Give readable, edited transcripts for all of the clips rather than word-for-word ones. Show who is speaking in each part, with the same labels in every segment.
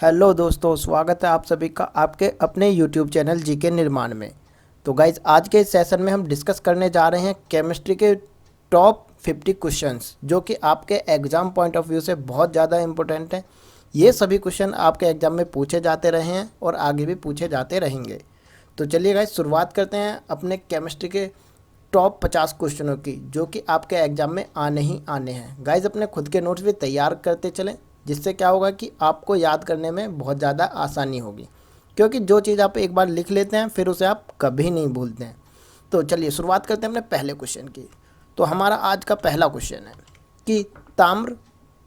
Speaker 1: Hello दोस्तों, स्वागत है आप सभी का आपके अपने यूट्यूब चैनल जीके निर्माण में। तो गाइज, आज के इस सेशन में हम डिस्कस करने जा रहे हैं केमिस्ट्री के टॉप 50 क्वेश्चंस, जो कि आपके एग्ज़ाम पॉइंट ऑफ व्यू से बहुत ज़्यादा इंपॉर्टेंट हैं। ये सभी क्वेश्चन आपके एग्ज़ाम में पूछे जाते रहे हैं और आगे भी पूछे जाते रहेंगे। तो चलिए गाइज, शुरुआत करते हैं अपने केमिस्ट्री के टॉप 50 क्वेश्चनों की, जो कि आपके एग्ज़ाम में आने ही आने हैं। गाइज, अपने खुद के नोट्स भी तैयार करते चलें, जिससे क्या होगा कि आपको याद करने में बहुत ज़्यादा आसानी होगी, क्योंकि जो चीज़ आप एक बार लिख लेते हैं फिर उसे आप कभी नहीं भूलते हैं। तो चलिए शुरुआत करते हैं अपने पहले क्वेश्चन की। तो हमारा आज का पहला क्वेश्चन है कि ताम्र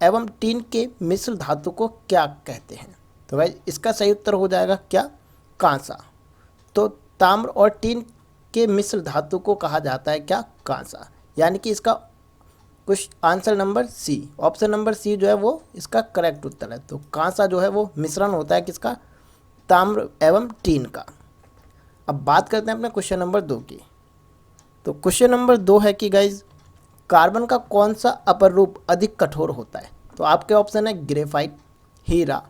Speaker 1: एवं टीन के मिश्र धातु को क्या कहते हैं। तो भाई, इसका सही उत्तर हो जाएगा क्या? कांसा। तो ताम्र और टीन के मिश्र धातु को कहा जाता है क्या? कांसा। यानी कि इसका कुछ answer number C, option number C जो है वो इसका करेक्ट उत्तर है। तो कांसा जो है वो मिश्रण होता है किसका? ताम्र एवं टीन का। अब बात करते हैं अपने क्वेश्चन नंबर 2 की। तो क्वेश्चन नंबर 2 है कि गाइज, कार्बन का कौन सा अपर रूप अधिक कठोर होता है? तो आपके ऑप्शन है ग्रेफाइट, हीरा,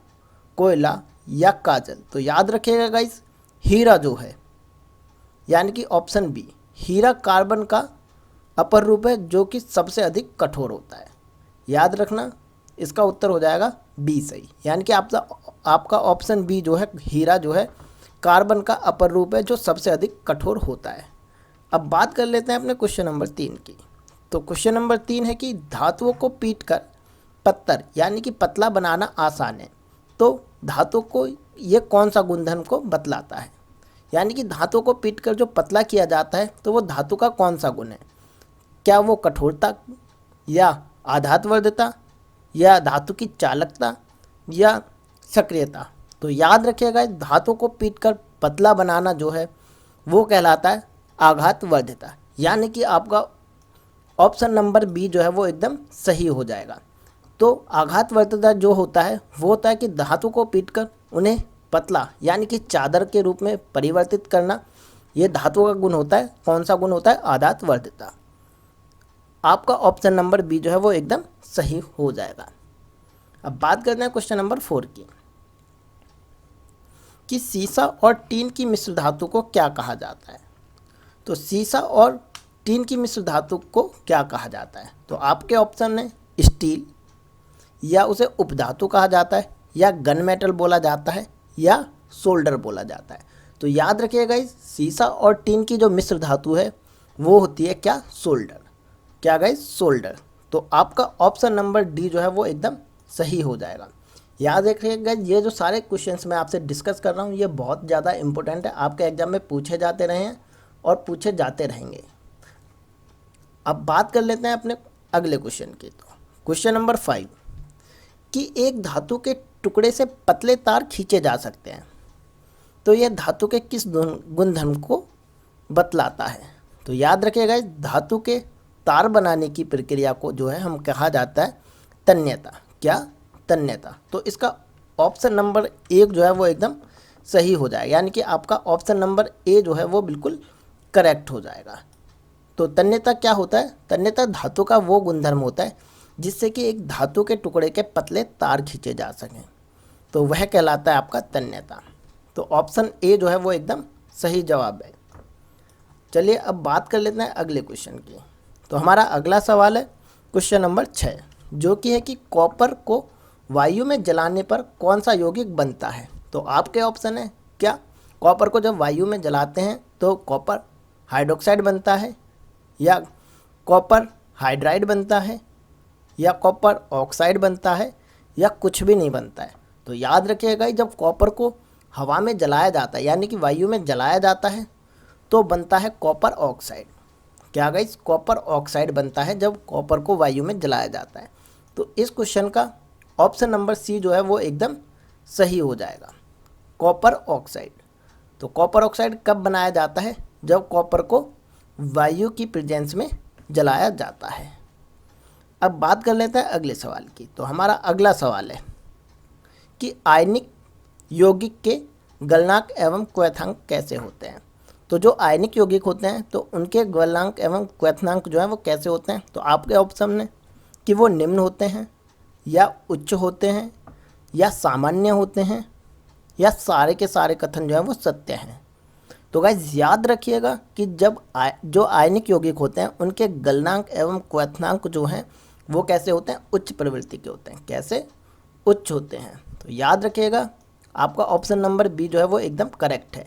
Speaker 1: कोयला या काजल। तो याद रखिएगा गाइज, हीरा जो है, यानी कि ऑप्शन बी, हीरा कार्बन का अपर रूप है जो कि सबसे अधिक कठोर होता है। याद रखना, इसका उत्तर हो जाएगा बी सही। यानी कि आपका ऑप्शन बी जो है, हीरा जो है कार्बन का अपर रूप है जो सबसे अधिक कठोर होता है। अब बात कर लेते हैं अपने क्वेश्चन नंबर 3 की। तो क्वेश्चन नंबर 3 है कि धातुओं को पीट कर पत्थर यानी कि पतला बनाना आसान है। तो धातु को ये कौन सा गुणधर्म को बतलाता है? यानी कि धातु को पीट कर जो पतला किया जाता है तो वो धातु का कौन सा गुण है? क्या वो कठोरता, या आघातवर्धता, या धातु की चालकता, या सक्रियता? तो याद रखिएगा, धातु को पीटकर पतला बनाना जो है वो कहलाता है आघातवर्धता। यानी कि आपका ऑप्शन नंबर बी जो है वो एकदम सही हो जाएगा। तो आघातवर्धता जो होता है वो होता है कि धातु को पीटकर उन्हें पतला यानी कि चादर के रूप में परिवर्तित करना। ये धातु का गुण होता है। कौन सा गुण होता है? आघातवर्धता। आपका ऑप्शन नंबर बी जो है वो एकदम सही हो जाएगा। अब बात करते हैं क्वेश्चन नंबर 4 की कि सीसा और टीन की मिश्र धातु को क्या कहा जाता है? तो सीसा और टीन की मिश्र धातु को क्या कहा जाता है? तो आपके ऑप्शन है स्टील, या उसे उपधातु कहा जाता है, या गन मेटल बोला जाता है, या सोल्डर बोला जाता है। तो याद रखिएगा, इस सीसा और टीन की जो मिश्र धातु है वो होती है क्या? सोल्डर। क्या गाइस? सोल्डर। तो आपका ऑप्शन नंबर डी जो है वो एकदम सही हो जाएगा। याद रखिएगा, ये जो सारे क्वेश्चंस मैं आपसे डिस्कस कर रहा हूँ ये बहुत ज़्यादा इंपॉर्टेंट है, आपके एग्जाम में पूछे जाते रहे हैं और पूछे जाते रहेंगे। अब बात कर लेते हैं अपने अगले क्वेश्चन की। तो क्वेश्चन नंबर 5 कि एक धातु के टुकड़े से पतले तार खींचे जा सकते हैं। तो यह धातु के किस गुणधर्म को बतलाता है? तो याद रखिएगा, धातु के तार बनाने की प्रक्रिया को जो है हम कहा जाता है तन्यता। क्या? तन्यता। तो इसका ऑप्शन नंबर 1 जो है वो एकदम सही हो जाएगा। यानी कि आपका ऑप्शन नंबर ए जो है वो बिल्कुल करेक्ट हो जाएगा। तो तन्यता क्या होता है? तन्यता धातु का वो गुणधर्म होता है जिससे कि एक धातु के टुकड़े के पतले तार खींचे जा सकें, तो वह कहलाता है आपका तन्यता। तो ऑप्शन ए जो है वो एकदम सही जवाब है। चलिए अब बात कर लेते हैं अगले क्वेश्चन की। तो हमारा अगला सवाल है क्वेश्चन नंबर 6, जो कि है कि कॉपर को वायु में जलाने पर कौन सा यौगिक बनता है? तो आपके ऑप्शन है क्या? कॉपर को जब वायु में जलाते हैं तो कॉपर हाइड्रोक्साइड बनता है, या कॉपर हाइड्राइड बनता है, या कॉपर ऑक्साइड बनता है, या कुछ भी नहीं बनता है? तो याद रखिएगा, जब कॉपर को हवा में जलाया जाता है यानी कि वायु में जलाया जाता है तो बनता है कॉपर ऑक्साइड। क्या गाइस? कॉपर ऑक्साइड बनता है जब कॉपर को वायु में जलाया जाता है। तो इस क्वेश्चन का ऑप्शन नंबर सी जो है वो एकदम सही हो जाएगा, कॉपर ऑक्साइड। तो कॉपर ऑक्साइड कब बनाया जाता है? जब कॉपर को वायु की प्रेजेंस में जलाया जाता है। अब बात कर लेते हैं अगले सवाल की। तो हमारा अगला सवाल है कि आयनिक यौगिक के गलनांक एवं क्वथनांक कैसे होते हैं? तो जो आयनिक यौगिक होते हैं तो उनके गलनांक एवं क्वथनांक जो है वो कैसे होते हैं? तो आपके ऑप्शन है कि वो निम्न होते हैं, या उच्च होते हैं, या सामान्य होते हैं, या सारे के सारे कथन जो है वो सत्य हैं। तो गाइस याद रखिएगा कि जब जो आयनिक यौगिक होते हैं उनके गलनांक एवं क्वथनांक जो हैं वो कैसे होते हैं, उच्च प्रवृत्ति के होते हैं। कैसे? उच्च होते हैं। तो याद रखिएगा आपका ऑप्शन नंबर बी जो है वो एकदम करेक्ट है।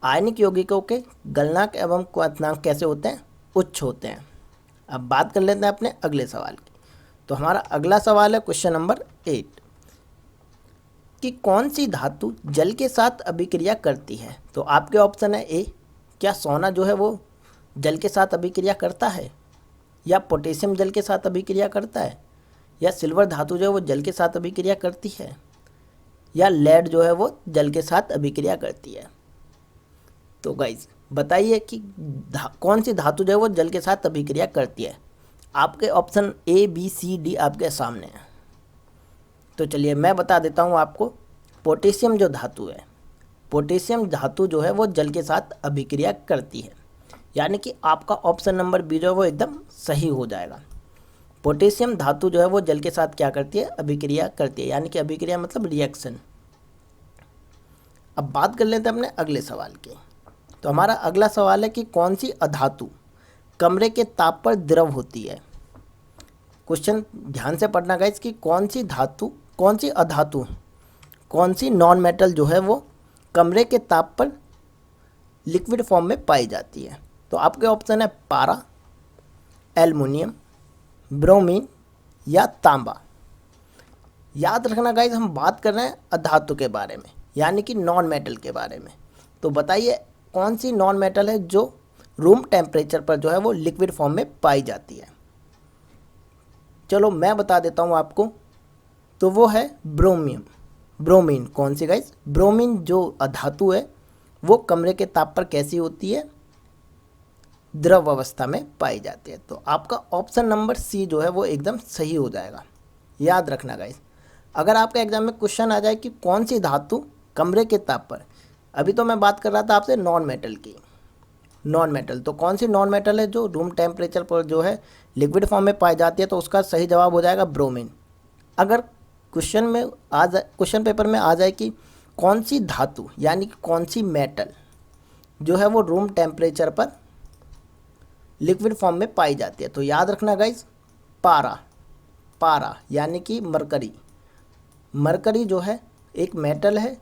Speaker 1: आयनिक यौगिकों के गलनांक एवं क्वथनांक कैसे होते हैं, उच्च होते हैं। अब बात कर लेते हैं अपने अगले सवाल की। तो हमारा अगला सवाल है क्वेश्चन नंबर 8 कि कौन सी धातु जल के साथ अभिक्रिया करती है। तो आपके ऑप्शन है ए, क्या सोना जो है वो जल के साथ अभिक्रिया करता है, या पोटेशियम जल के साथ अभिक्रिया करता है, या सिल्वर धातु जो है वो जल के साथ अभिक्रिया करती है, या लेड जो है वो जल के साथ अभिक्रिया करती है। तो गाइज बताइए कि कौन सी धातु जो है वो जल के साथ अभिक्रिया करती है। आपके option A B C D आपके सामने है। तो चलिए मैं बता देता हूँ आपको। पोटेशियम जो धातु है, पोटेशियम धातु जो है वो जल के साथ अभिक्रिया करती है, यानी कि आपका ऑप्शन नंबर बी जो है वो एकदम सही हो जाएगा। पोटेशियम धातु जो है वो जल के साथ क्या करती है, अभिक्रिया करती है, यानी कि अभिक्रिया मतलब रिएक्शन। अब बात कर लेते हैं अपने अगले सवाल की। तो हमारा अगला सवाल है कि कौन सी अधातु कमरे के ताप पर द्रव होती है। क्वेश्चन ध्यान से पढ़ना गाइस कि कौन सी धातु, कौन सी अधातु, कौन सी नॉन मेटल जो है वो कमरे के ताप पर लिक्विड फॉर्म में पाई जाती है। तो आपके ऑप्शन है पारा, एल्युमिनियम, ब्रोमीन या तांबा। याद रखना गाइस हम बात कर रहे हैं अधातु के बारे में, यानी कि नॉन मेटल के बारे में। तो बताइए कौन सी नॉन मेटल है जो रूम टेम्परेचर पर जो है वो लिक्विड फॉर्म में पाई जाती है। चलो मैं बता देता हूँ आपको। तो वो है ब्रोमियम, ब्रोमीन। कौन सी गाइस? ब्रोमीन जो अधातु है वो कमरे के ताप पर कैसी होती है, द्रव अवस्था में पाई जाती है। तो आपका ऑप्शन नंबर सी जो है वो एकदम सही हो जाएगा। याद रखना गाइस, अगर आपका एग्जाम में क्वेश्चन आ जाए कि कौन सी धातु कमरे के ताप पर, अभी तो मैं बात कर रहा था आपसे नॉन मेटल की, नॉन मेटल, तो कौन सी नॉन मेटल है जो रूम टेम्परेचर पर जो है लिक्विड फॉर्म में पाई जाती है, तो उसका सही जवाब हो जाएगा ब्रोमीन। अगर क्वेश्चन में आ जाए, क्वेश्चन पेपर में आ जाए कि कौन सी धातु यानी कि कौन सी मेटल जो है वो रूम टेम्परेचर पर लिक्विड फॉर्म में पाई जाती है, तो याद रखना गाइज पारा, पारा यानी कि मरकरी। मरकरी जो है एक मेटल है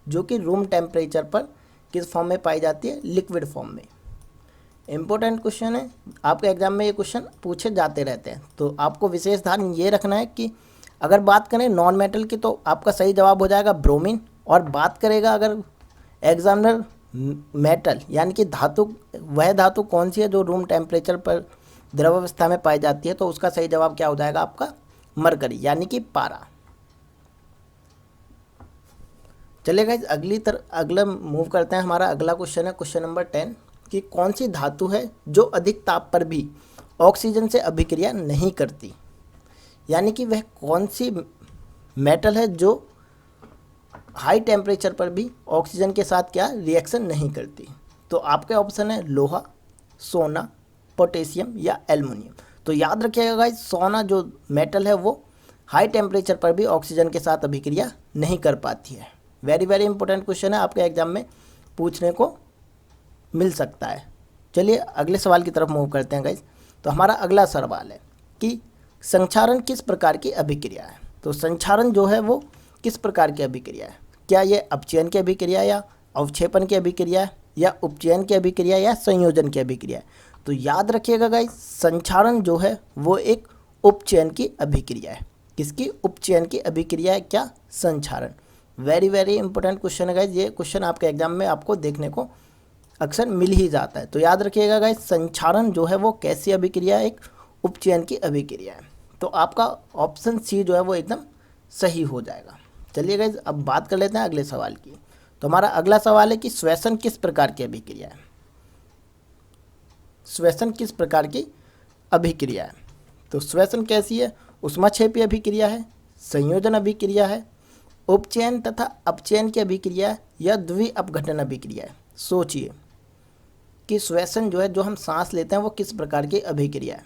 Speaker 1: जो कि रूम टेम्परेचर पर किस फॉर्म में पाई जाती है, लिक्विड फॉर्म में। इम्पोर्टेंट क्वेश्चन है, आपके एग्जाम में ये क्वेश्चन पूछे जाते रहते हैं। तो आपको विशेष ध्यान ये रखना है कि अगर बात करें नॉन मेटल की तो आपका सही जवाब हो जाएगा ब्रोमीन, और बात करेगा अगर एग्जामिनर मेटल यानी कि धातु, वह धातु कौन सी है जो रूम टेम्परेचर पर द्रव अवस्था में पाई जाती है, तो उसका सही जवाब क्या हो जाएगा आपका मरकरी यानी कि पारा। चलिए गाइस अगला मूव करते हैं। हमारा अगला क्वेश्चन है क्वेश्चन नंबर 10 कि कौन सी धातु है जो अधिक ताप पर भी ऑक्सीजन से अभिक्रिया नहीं करती, यानी कि वह कौन सी मेटल है जो हाई टेम्परेचर पर भी ऑक्सीजन के साथ क्या रिएक्शन नहीं करती। तो आपके ऑप्शन है लोहा, सोना, पोटेशियम या एल्युमिनियम। तो याद रखिएगा गाइस सोना जो मेटल है वो हाई टेम्परेचर पर भी ऑक्सीजन के साथ अभिक्रिया नहीं कर पाती है। वेरी वेरी इंपॉर्टेंट क्वेश्चन है, आपके एग्जाम में पूछने को मिल सकता है। चलिए अगले सवाल की तरफ मूव करते हैं गाइस। तो हमारा अगला सवाल है कि संक्षारण किस प्रकार की अभिक्रिया है। तो संक्षारण जो है वो किस प्रकार की अभिक्रिया है, क्या ये अपचयन की अभिक्रिया या अवक्षेपण की अभिक्रिया है, या उपचयन की अभिक्रिया या संयोजन की अभिक्रिया है। तो याद रखिएगा गाइस संक्षारण जो है वो एक उपचयन की अभिक्रिया है। किसकी? उपचयन की अभिक्रिया है क्या? संक्षारण। वेरी वेरी इंपॉर्टेंट क्वेश्चन है गाइस, ये क्वेश्चन आपके एग्जाम में आपको देखने को अक्सर मिल ही जाता है। तो याद रखिएगा गाइस संक्षारण जो है वो कैसी अभिक्रिया है, एक उपचयन की अभिक्रिया है। तो आपका ऑप्शन सी जो है वो एकदम सही हो जाएगा। चलिए गाइस अब बात कर लेते हैं अगले सवाल की। तो हमारा अगला सवाल है कि श्वसन किस प्रकार की अभिक्रिया है। श्वसन किस प्रकार की अभिक्रिया है। तो श्वसन कैसी है? ऊष्माक्षेपी अभिक्रिया है, संयोजन अभिक्रिया है, उपचयन तथा अपचयन की अभिक्रिया या द्वि अपघटन अभिक्रिया है। सोचिए कि श्वसन जो है, जो हम सांस लेते हैं, वो किस प्रकार की अभिक्रिया है।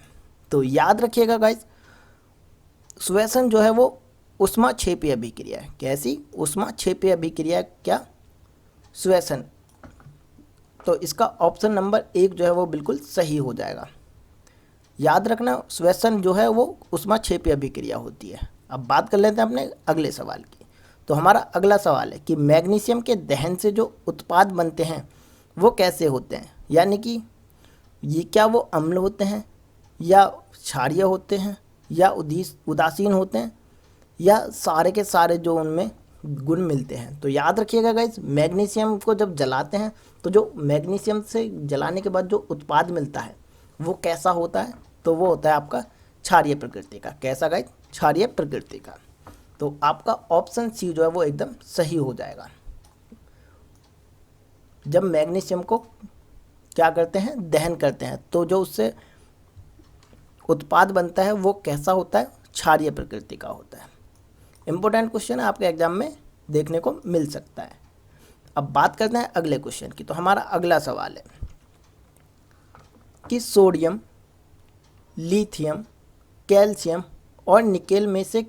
Speaker 1: तो याद रखिएगा गाइस श्वसन जो है वो ऊष्माक्षेपी अभिक्रिया है। कैसी? ऊष्माक्षेपी अभिक्रिया क्या? श्वसन। तो इसका ऑप्शन नंबर 1 जो है वो बिल्कुल सही हो जाएगा। याद रखना, श्वसन जो है वो ऊष्माक्षेपी अभिक्रिया होती है। अब बात कर लेते हैं अपने अगले सवाल की। तो हमारा अगला सवाल है कि मैग्नीशियम के दहन से जो उत्पाद बनते हैं वो कैसे होते हैं, यानी कि ये क्या वो अम्ल होते हैं या क्षारीय होते हैं या उदासीन होते हैं या सारे के सारे जो उनमें गुण मिलते हैं। तो याद रखिएगा गाइस, मैग्नीशियम को जब जलाते हैं तो जो मैग्नीशियम से जलाने के बाद जो उत्पाद मिलता है वो कैसा होता है? तो वो होता है आपका क्षारीय प्रकृति का। कैसा गाइस? क्षारीय प्रकृति का। तो आपका ऑप्शन सी जो है वो एकदम सही हो जाएगा। जब मैग्नीशियम को क्या करते हैं? दहन करते हैं, तो जो उससे उत्पाद बनता है वो कैसा होता है? क्षारीय प्रकृति का होता है। इंपॉर्टेंट क्वेश्चन है, आपके एग्जाम में देखने को मिल सकता है। अब बात करते हैं अगले क्वेश्चन की। तो हमारा अगला सवाल है कि सोडियम, लिथियम, कैल्शियम और निकेल में से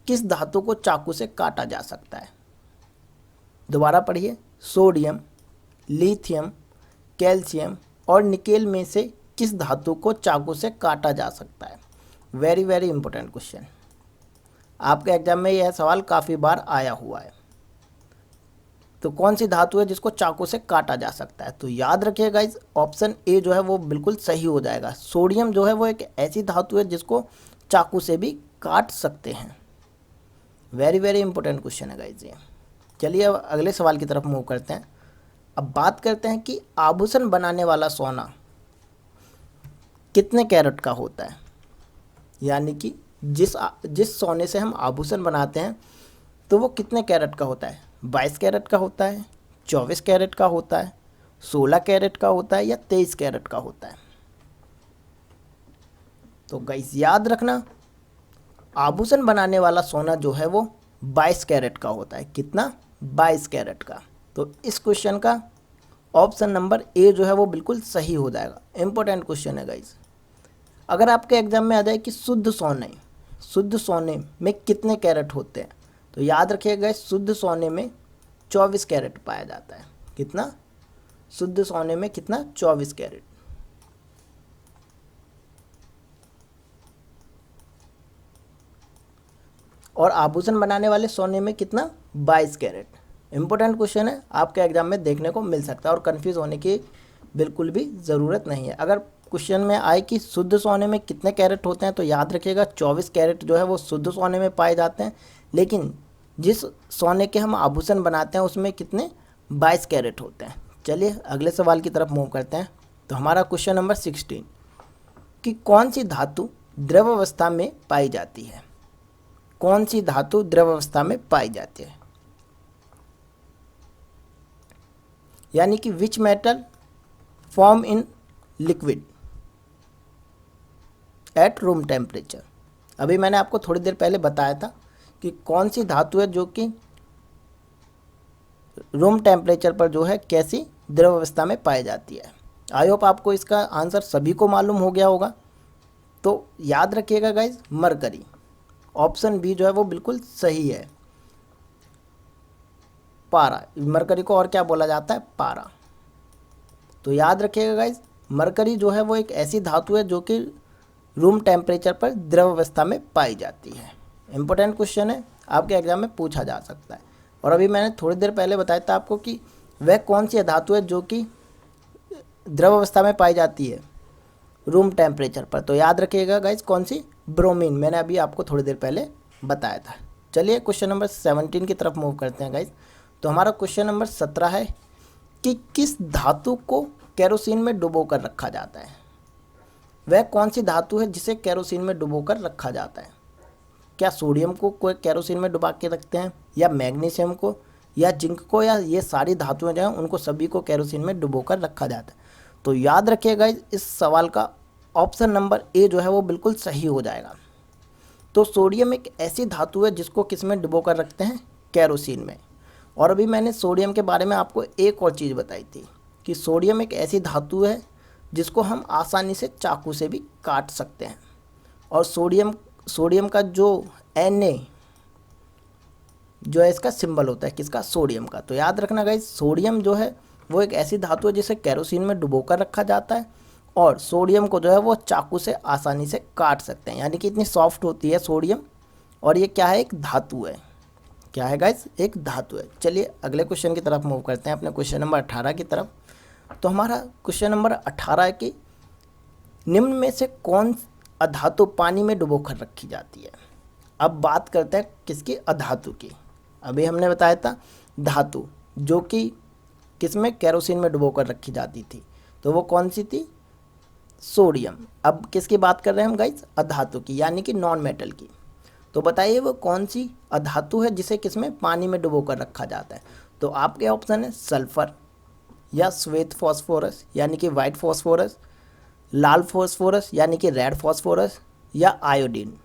Speaker 1: किस धातु को चाकू से काटा जा सकता है? दोबारा पढ़िए। सोडियम, लिथियम, कैल्शियम और निकेल में से किस धातु को चाकू से काटा जा सकता है? Very very important question. आपके एग्जाम में यह सवाल काफ़ी बार आया हुआ है। तो कौन सी धातु है जिसको चाकू से काटा जा सकता है? तो याद रखिएगा गाइस, ऑप्शन ए जो है वो बिल्कुल सही हो जाएगा। सोडियम जो है वो एक ऐसी धातु है जिसको चाकू से भी काट सकते हैं। वेरी वेरी इंपॉर्टेंट क्वेश्चन है गाइस ये। चलिए अब अगले सवाल की तरफ मूव करते हैं। अब बात करते हैं कि आभूषण बनाने वाला सोना कितने कैरेट का होता है, यानी कि जिस सोने से हम आभूषण बनाते हैं तो वो कितने कैरेट का होता है? 22 कैरेट का होता है, 24 कैरेट का होता है, 16 कैरेट का होता है या 23 कैरेट का होता है? तो गाइस याद रखना, आभूषण बनाने वाला सोना जो है वो 22 कैरेट का होता है। कितना? 22 कैरेट का। तो इस क्वेश्चन का ऑप्शन नंबर ए जो है वो बिल्कुल सही हो जाएगा। इंपॉर्टेंट क्वेश्चन है गाइस। अगर आपके एग्जाम में आ जाए कि शुद्ध सोने में कितने कैरेट होते हैं, तो याद रखिएगा गाइस, शुद्ध सोने में 24 कैरेट पाया जाता है। कितना? शुद्ध सोने में कितना? 24 कैरेट। और आभूषण बनाने वाले सोने में कितना? 22 कैरेट। इंपॉर्टेंट क्वेश्चन है, आपके एग्जाम में देखने को मिल सकता है और कंफ्यूज होने की बिल्कुल भी ज़रूरत नहीं है। अगर क्वेश्चन में आए कि शुद्ध सोने में कितने कैरेट होते हैं, तो याद रखिएगा 24 कैरेट जो है वो शुद्ध सोने में पाए जाते हैं, लेकिन जिस सोने के हम आभूषण बनाते हैं उसमें कितने? 22 कैरेट होते हैं। चलिए अगले सवाल की तरफ मूव करते हैं। तो हमारा क्वेश्चन नंबर 16 कि कौन सी धातु द्रव अवस्था में पाई जाती है? कौन सी धातु द्रव अवस्था में पाई जाती है, यानी कि which metal form in liquid at room temperature. अभी मैंने आपको थोड़ी देर पहले बताया था कि कौन सी धातु है जो कि रूम टेम्परेचर पर जो है कैसी द्रव अवस्था में पाई जाती है। आई होप आपको इसका आंसर सभी को मालूम हो गया होगा। तो याद रखिएगा गाइज, मरकरी। ऑप्शन बी जो है वो बिल्कुल सही है। पारा, मरकरी को और क्या बोला जाता है? पारा। तो याद रखिएगा गाइज, मरकरी जो है वो एक ऐसी धातु है जो कि रूम टेम्परेचर पर द्रव अवस्था में पाई जाती है। इंपॉर्टेंट क्वेश्चन है, आपके एग्जाम में पूछा जा सकता है। और अभी मैंने थोड़ी देर पहले बताया था आपको कि वह कौन सी धातु है जो कि द्रव अवस्था में पाई जाती है रूम टेम्परेचर पर। तो याद रखिएगा गाइज, कौन सी? ब्रोमीन। मैंने अभी आपको थोड़ी देर पहले बताया था। चलिए क्वेश्चन नंबर 17 की तरफ मूव करते हैं गाइज। तो हमारा क्वेश्चन नंबर 17 है कि किस धातु को केरोसिन में डुबो कर रखा जाता है? वह कौन सी धातु है जिसे केरोसिन में डुबो कर रखा जाता है? क्या सोडियम को कोई केरोसिन में डुबा के रखते हैं, या मैग्नीशियम को, या जिंक को, या ये सारी धातुएं जो हैं उनको सभी को केरोसिन में डुबो कर रखा जाता है? तो याद रखिएगा इस सवाल का ऑप्शन नंबर ए जो है वो बिल्कुल सही हो जाएगा। तो सोडियम एक ऐसी धातु है जिसको किस में डुबो कर रखते हैं? केरोसिन में। और अभी मैंने सोडियम के बारे में आपको एक और चीज़ बताई थी कि सोडियम एक ऐसी धातु है जिसको हम आसानी से चाकू से भी काट सकते हैं। और सोडियम का जो Na जो है इसका सिंबल होता है किसका, सोडियम का। तो याद रखना गाइस, सोडियम जो है वो एक ऐसी धातु है जिसे केरोसिन में डुबोकर रखा जाता है, और सोडियम को जो है वो चाकू से आसानी से काट सकते हैं, यानी कि इतनी सॉफ्ट होती है सोडियम। और ये क्या है, एक धातु है। क्या है गाइस, एक धातु है। चलिए अगले क्वेश्चन की तरफ मूव करते हैं, अपने क्वेश्चन नंबर 18 की तरफ। तो हमारा क्वेश्चन नंबर 18 है कि निम्न में से कौन अधातु पानी में डुबोकर रखी जाती है। अब बात करते हैं किसकी, अधातु की। अभी हमने बताया था धातु जो कि किसमें, केरोसिन में डुबोकर रखी जाती थी, तो वो कौन सी थी, सोडियम। अब किसकी बात कर रहे हैं हम गाइस, अधातु की, यानी कि नॉन मेटल की। तो बताइए वो कौन सी अधातु है जिसे किसमें, पानी में डुबोकर रखा जाता है। तो आपके ऑप्शन है सल्फर, या श्वेत फॉस्फोरस यानी कि वाइट फॉस्फोरस, लाल फॉस्फोरस यानी कि रेड फॉस्फोरस, या आयोडीन।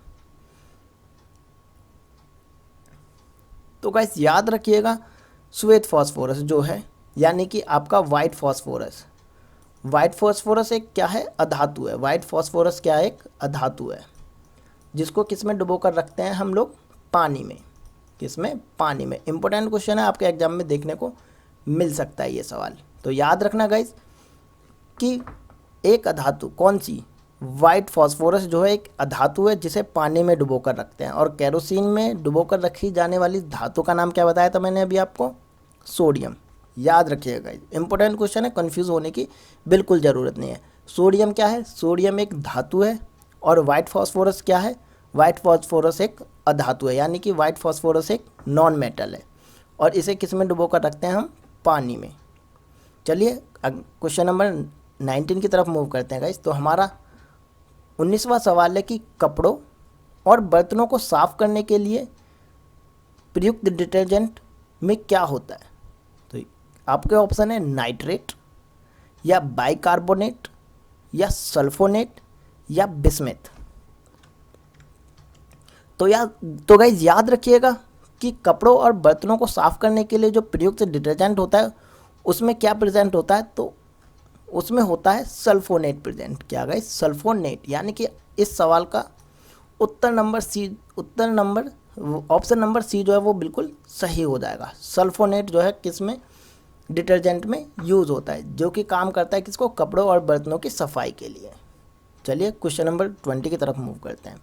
Speaker 1: तो गाइस याद रखिएगा, श्वेत फॉस्फोरस जो है यानी कि आपका वाइट फॉस्फोरस। वाइट फॉस्फोरस एक क्या है, अधातु है। वाइट फॉस्फोरस क्या है, एक अधातु है, जिसको किस में डुबोकर रखते हैं हम लोग, पानी में। किसमें, पानी में। इंपॉर्टेंट क्वेश्चन है, आपके एग्जाम में देखने को मिल सकता है ये सवाल। तो याद रखना गाइस कि एक अधातु कौन सी, वाइट फॉस्फोरस जो है एक अधातु है जिसे पानी में डुबोकर रखते हैं। और केरोसिन में डुबोकर रखी जाने वाली धातु का नाम क्या बताया था मैंने अभी आपको, सोडियम। याद रखिएगा, इंपॉर्टेंट क्वेश्चन है, कंफ्यूज होने की बिल्कुल ज़रूरत नहीं है। सोडियम क्या है, सोडियम एक धातु है। और वाइट फॉस्फोरस क्या है, वाइट फॉस्फोरस एक अधातु है, यानी कि वाइट फॉस्फोरस एक नॉन मेटल है, और इसे किस में डुबोकर रखते हैं हम, पानी में। चलिए क्वेश्चन नंबर 19 की तरफ मूव करते हैं गाइस। तो हमारा 19वां सवाल है कि कपड़ों और बर्तनों को साफ करने के लिए प्रयुक्त डिटर्जेंट में क्या होता है। तो आपके ऑप्शन है नाइट्रेट, या बाइकार्बोनेट, या सल्फोनेट, या बिस्मथ। तो गाइस याद रखिएगा कि कपड़ों और बर्तनों को साफ करने के लिए जो प्रयुक्त डिटर्जेंट होता है उसमें क्या प्रेजेंट होता है, तो उसमें होता है सल्फोनेट प्रेजेंट। क्या गाइस, सल्फोनेट। यानी कि इस सवाल का उत्तर नंबर ऑप्शन नंबर सी जो है वो बिल्कुल सही हो जाएगा। सल्फोनेट जो है किसमें, डिटर्जेंट में यूज़ होता है, जो कि काम करता है किसको, कपड़ों और बर्तनों की सफाई के लिए। चलिए क्वेश्चन नंबर 20 की तरफ मूव करते हैं।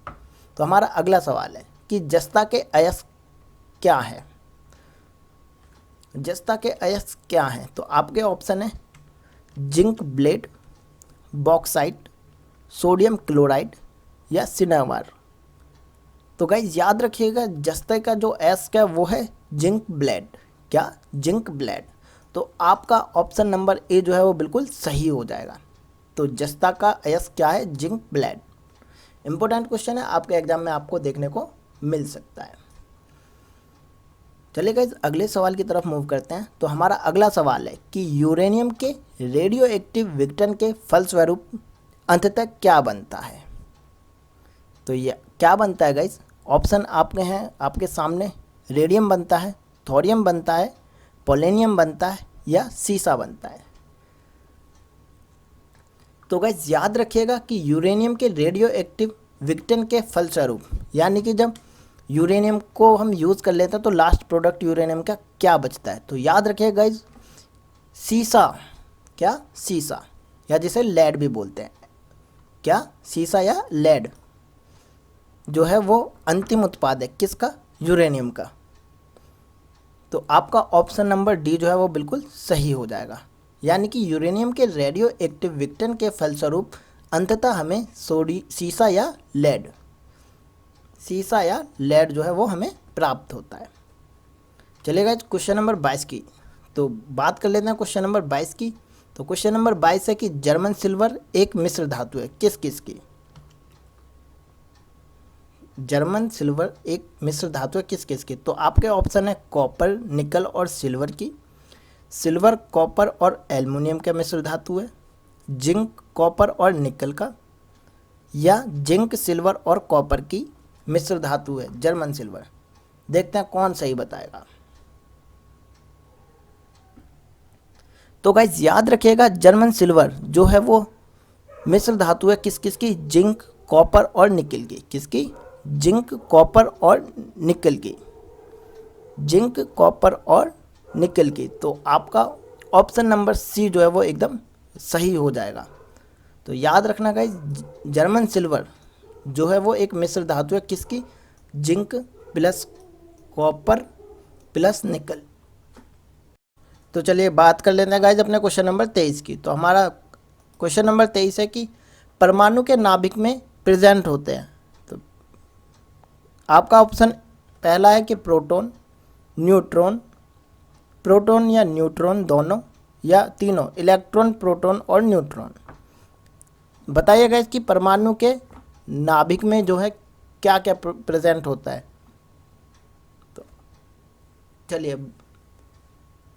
Speaker 1: तो हमारा अगला सवाल है कि जस्ता के अयस्क क्या है। जस्ता के अयस्क क्या हैं। तो आपके ऑप्शन है zinc blende, bauxite, sodium chloride, या सिनेवार। तो गाइस याद रखिएगा, जस्ते का जो अयस्क है वो है जिंक ब्लेड। क्या, जिंक ब्लेड। तो आपका ऑप्शन नंबर ए जो है वो बिल्कुल सही हो जाएगा। तो जस्ता का अयस्क क्या है, जिंक ब्लेड। इंपॉर्टेंट क्वेश्चन है, आपके एग्जाम में आपको देखने को मिल सकता है। चलिए गाइस अगले सवाल की तरफ मूव करते हैं। तो हमारा अगला सवाल है कि यूरेनियम के रेडियो एक्टिव विघटन के फलस्वरूप अंततः क्या बनता है। तो ये क्या बनता है गाइस, ऑप्शन आपके हैं आपके सामने, रेडियम बनता है, थोरियम बनता है, पोलेनियम बनता है, या सीसा बनता है। तो गाइस याद रखिएगा कि यूरेनियम के रेडियो एक्टिव विघटन के फलस्वरूप, यानी कि जब यूरेनियम को हम यूज़ कर लेते हैं तो लास्ट प्रोडक्ट यूरेनियम का क्या बचता है। तो याद रखिएगा गाइस, सीसा। क्या, सीसा, या जिसे लेड भी बोलते हैं। क्या, सीसा या लेड जो है वो अंतिम उत्पाद है किसका, यूरेनियम का। तो आपका ऑप्शन नंबर डी जो है वो बिल्कुल सही हो जाएगा। यानी कि यूरेनियम के रेडियो एक्टिव विघटन के फलस्वरूप अंततः हमें सीसा या लेड जो है वो हमें प्राप्त होता है। चलेगा क्वेश्चन नंबर 22 की तो बात कर लेते हैं क्वेश्चन नंबर 22 की। तो क्वेश्चन नंबर 22 है कि जर्मन सिल्वर एक मिश्र धातु है किस किस की। जर्मन सिल्वर एक मिश्र धातु है किस किस की। तो आपके ऑप्शन है कॉपर, निकल और सिल्वर की, सिल्वर, कॉपर और एल्युमिनियम का मिश्र धातु है, जिंक, कॉपर और निकल का, या जिंक, सिल्वर और कॉपर की मिश्र धातु है जर्मन सिल्वर। देखते हैं कौन सही बताएगा। तो गाइस याद रखिएगा जर्मन सिल्वर जो है वो मिश्र धातु है किस किस की, जिंक, कॉपर और निकल की। किसकी, जिंक, कॉपर और निकल की। जिंक, कॉपर और निकल की। तो आपका ऑप्शन नंबर सी जो है वो एकदम सही हो जाएगा। तो याद रखना गाइस, जर्मन सिल्वर जो है वो एक मिश्र धातु है किसकी, जिंक प्लस कॉपर प्लस निकल। तो चलिए बात कर लेते हैं गाइस अपने क्वेश्चन नंबर 23 की। तो हमारा क्वेश्चन नंबर 23 है कि परमाणु के नाभिक में प्रेजेंट होते हैं। तो आपका ऑप्शन पहला है कि प्रोटॉन, न्यूट्रॉन, प्रोटॉन या न्यूट्रॉन दोनों या तीनों, इलेक्ट्रॉन, प्रोटॉन और न्यूट्रॉन। बताइएगा इसकी परमाणु के नाभिक में जो है क्या क्या प्रेजेंट होता है। तो चलिए,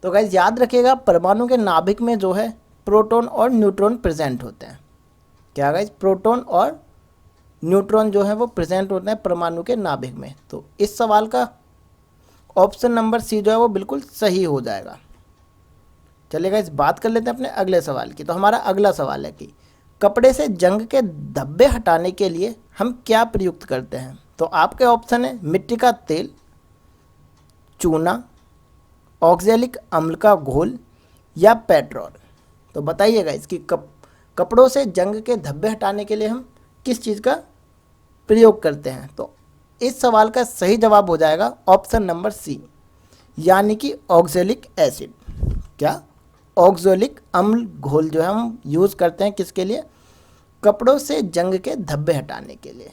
Speaker 1: तो गाइज याद रखिएगा परमाणु के नाभिक में जो है प्रोटॉन और न्यूट्रॉन प्रेजेंट होते हैं। क्या गाइज, प्रोटॉन और न्यूट्रॉन जो है वो प्रेजेंट होते हैं परमाणु के नाभिक में। तो इस सवाल का ऑप्शन नंबर सी जो है वो बिल्कुल सही हो जाएगा। चलिए गाइज बात कर लेते हैं अपने अगले सवाल की। तो हमारा अगला सवाल है कि कपड़े से जंग के धब्बे हटाने के लिए हम क्या प्रयुक्त करते हैं। तो आपके ऑप्शन है मिट्टी का तेल, चूना, ऑक्जेलिक अम्ल का घोल या पेट्रोल। तो बताइएगा इसकी कपड़ों से जंग के धब्बे हटाने के लिए हम किस चीज़ का प्रयोग करते हैं। तो इस सवाल का सही जवाब हो जाएगा ऑप्शन नंबर सी, यानी कि ऑक्जेलिक एसिड। क्या, ऑक्जेलिक अम्ल घोल जो है हम यूज़ करते हैं किसके लिए, कपड़ों से जंग के धब्बे हटाने के लिए।